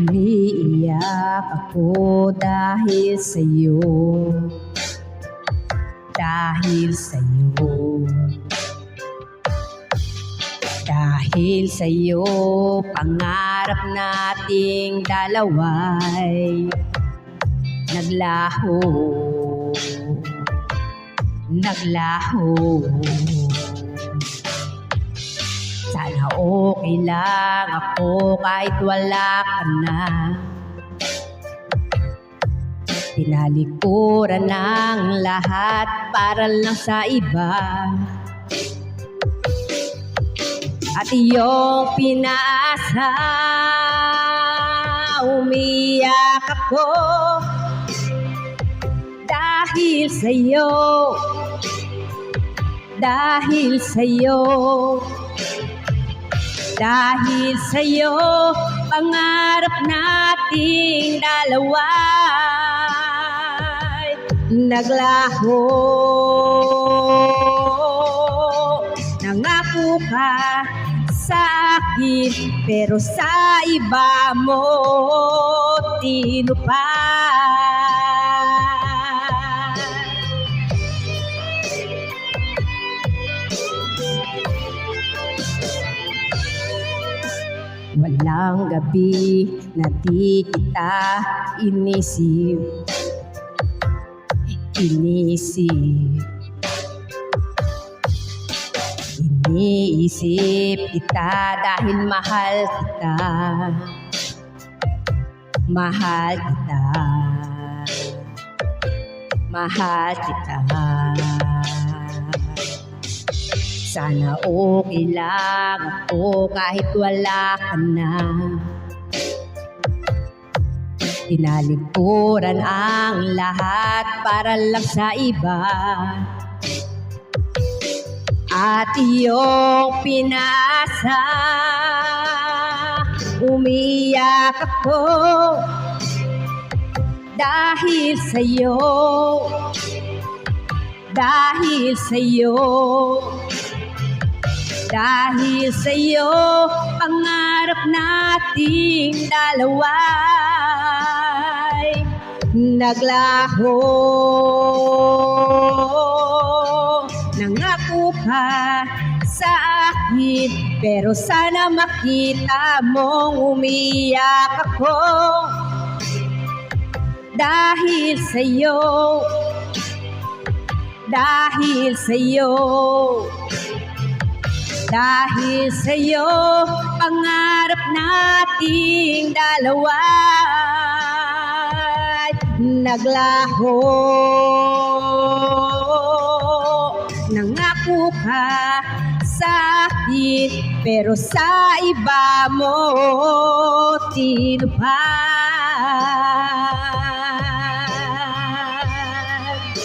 Umiiyak ako dahil sa'yo, dahil sa'yo, dahil sa'yo. Pangarap nating dalawa'y naglaho, naglaho. Sana okay lang ako kahit wala ka na. Tinalikuran ng lahat para lang sa iba, at iyong pinaasa. Umiyak ako dahil sa'yo, dahil sa'yo, dahil sa'yo. Pangarap nating dalawa'y naglaho. Nangako ka sa akin, pero sa iba mo tinupad. Walang gabi na di kita inisip, inisip. Iniisip kita dahil mahal kita, mahal kita, mahal kita. Sana okay lang ako kahit wala ka na. Tinalikuran ang lahat para lang sa iba, at iyong pinasa. Umiyak ako dahil sa'yo, dahil sa'yo, dahil sa'yo. Pangarap nating dalawa'y naglaho. Nangako ka sa akin, pero sana makita mong umiyak ako dahil sa'yo, dahil sa'yo, dahil sa'yo. Pangarap nating dalawa'y naglaho. Nangako ka sa akin, pero sa iba mo tinupad.